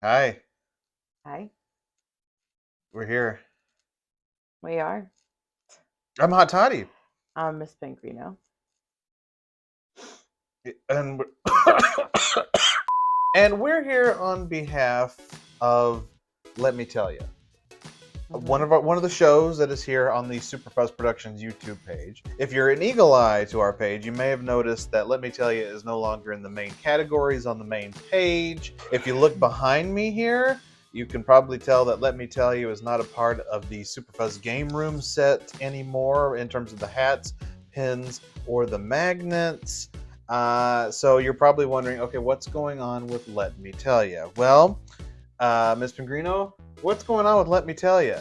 Hi, Hi, we're here. we are. I'm Hot Toddy, I'm Miss Pinkrino. and we're here on behalf of Let Me Tell You, Mm-hmm. one of the shows that is here on the Superfuzz Productions YouTube page. If you're an eagle eye to our page, you may have noticed that Let Me Tell You is no longer in the main categories on the main page. If you look behind me here, you can probably tell that Let Me Tell You is not a part of the Superfuzz game room set anymore in terms of the hats, pins, or the magnets. So you're probably wondering, okay, what's going on with Let Me Tell You? Well, Ms. Pingrino, what's going on with Let Me Tell You?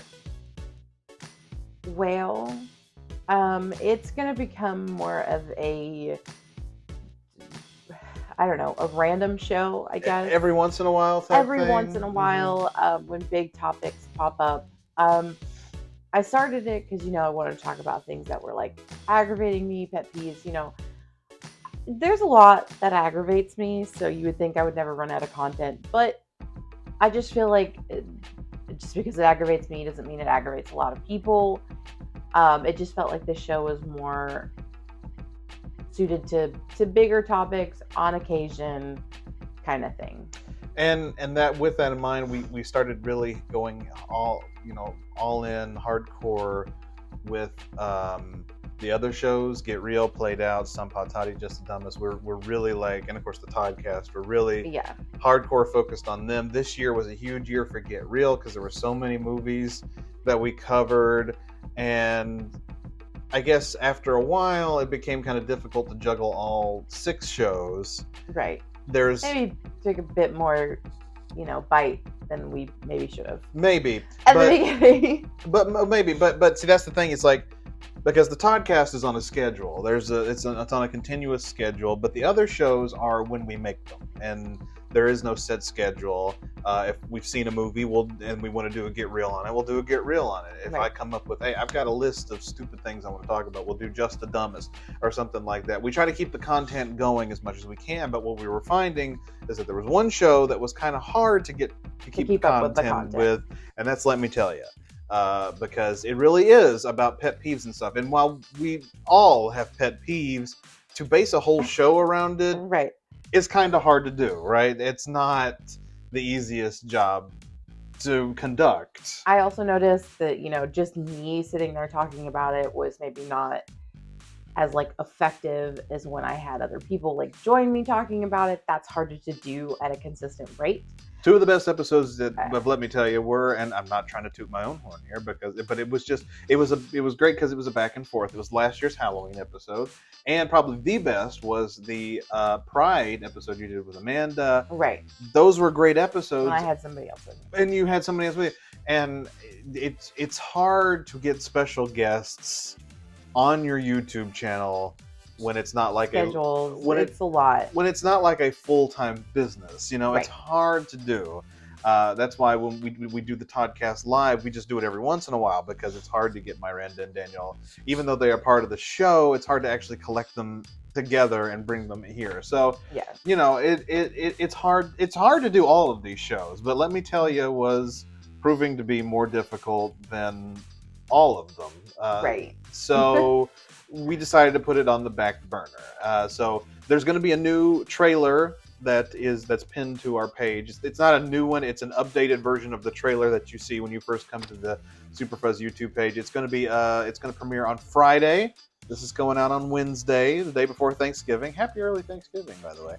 Well, it's gonna become more of I don't know, a random show, I guess. Every once in a while type Every once in thing. a while, when big topics pop up. I started it because I wanted to talk about things that were like aggravating me, pet peeves. There's a lot that aggravates me, so you would think I would never run out of content, but I just feel like just because it aggravates me doesn't mean it aggravates a lot of people. It just felt like this show was more suited to bigger topics on occasion, kind of thing. And that with that in mind, we started really going all in hardcore with the other shows. Get Real, Played Out, Some Toddy, Just the Dumbest. We're really like, and of course the Toddcast. We're really Yeah, hardcore focused on them. This year was a huge year for Get Real because there were so many movies that we covered, and I guess after a while it became kind of difficult to juggle all six shows. right. There's Maybe took a bit more, bite than we maybe should have maybe, at the but beginning. maybe, but see, that's the thing. It's like because the Toddcast is on a schedule. It's on a continuous schedule, but the other shows are when we make them, and there is no set schedule. If we've seen a movie, and we want to do a Get Real on it, we'll do a Get Real on it. If I Right. come up with, hey, I've got a list of stupid things I want to talk about, we'll do Just the Dumbest or something like that. We try to keep the content going as much as we can, but what we were finding is that there was one show that was kind of hard to To keep the keep up with the content content. with, and that's Let Me Tell You. Because it really is about pet peeves and stuff. And while we all have pet peeves, to base a whole show around it Right. is kind of hard to do, right? It's not the easiest job to conduct. I also noticed that, just me sitting there talking about it was maybe not as like effective as when I had other people like join me talking about it. That's harder to do at a consistent rate. Two of the best episodes that Uh, of Let Me Tell You were, and I'm not trying to toot my own horn here but it was just it was great because it was a back and forth. It was last year's Halloween episode, and probably the best was the Pride episode you did with Amanda. right. Those were great When I episodes, had somebody else with me. and you had somebody else with you, and it's hard to get special guests on your YouTube channel when it's not like a Schedules, when it it's a lot. when it's not like a full-time business. It's Right. hard to do. That's why when we do the Toddcast live, we just do it every once in a while because it's hard to get Miranda and Danielle, even though they are part of the show. It's hard to actually collect them together and bring them here. So Yeah. it's hard. It's hard to do all of these shows, but Let Me Tell You was proving to be more difficult than all of them. Right. So we decided to put it on the back burner. So there's going to be a new trailer that's pinned to our page. It's not a new one; it's an updated version of the trailer that you see when you first come to the Superfuzz YouTube page. It's going to premiere on Friday. This is going out on Wednesday, the day before Thanksgiving. Happy early Thanksgiving, by the way.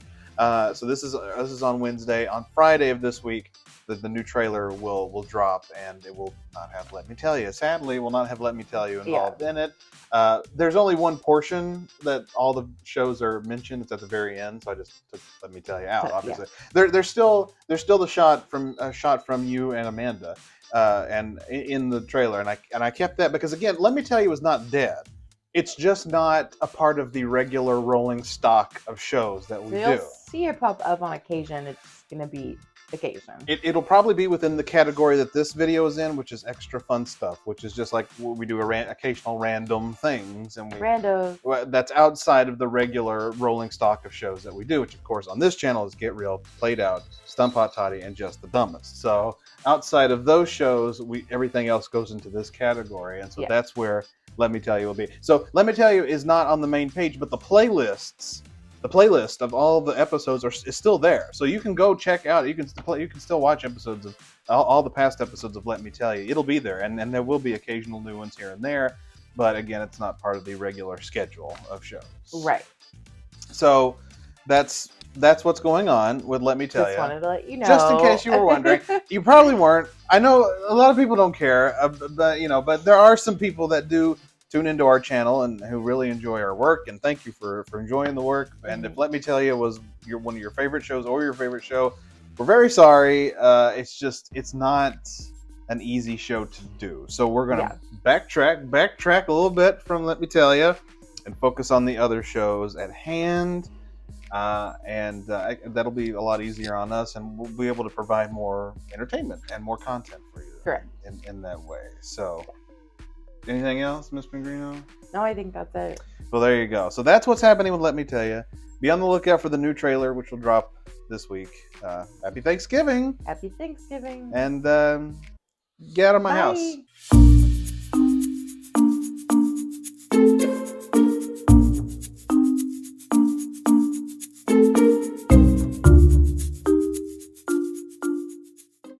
So this is on Wednesday. On Friday of this week, the new trailer will drop, and it will not have Let Me Tell You. Sadly, will not have Let Me Tell You Yeah. involved in it. There's only one portion that all the shows are mentioned. It's at the very end, so I just took Let Me Tell You out. Yeah. Obviously, there's still the shot from you and Amanda, and in the trailer, and I kept that because again, Let Me Tell You is not dead. It's just not a part of the regular rolling stock of shows that we So you'll do. see it pop up on occasion. It's gonna be occasion. It'll probably be within the category that this video is in, which is extra fun stuff, which is just like we do occasional random things, and Randos. that's outside of the regular rolling stock of shows that we do, which of course on this channel is Get Real, Played Out, Stump Hot Toddy, and Just the Dumbest. So outside of those shows, everything else goes into this category, and so that's where Let Me Tell You will be. So Let Me Tell You is not on the main page, but the playlist of all the episodes is still there, so you can go check out. You can still watch episodes of all the past episodes of Let Me Tell You. It'll be there, and there will be occasional new ones here and there. But again, it's not part of the regular schedule of shows. Right. So that's what's going on with Let Me Tell You. Just wanted to let you know. Just in case you were wondering, you probably weren't. I know a lot of people don't care, but there are some people that do tune into our channel and who really enjoy our work, and thank you for enjoying the work. And if Let Me Tell You was one of your favorite shows or your favorite show, we're very sorry. It's not an easy show to do, so we're gonna backtrack a little bit from Let Me Tell You and focus on the other shows at hand, and that'll be a lot easier on us, and we'll be able to provide more entertainment and more content for you. Correct. In that way. So anything else, Miss Pingrino? No, I think that's it. Well, there you go. So that's what's happening with Let Me Tell You. Be on the lookout for the new trailer, which will drop this week. Happy Thanksgiving. Happy Thanksgiving. And get out of my house. Bye.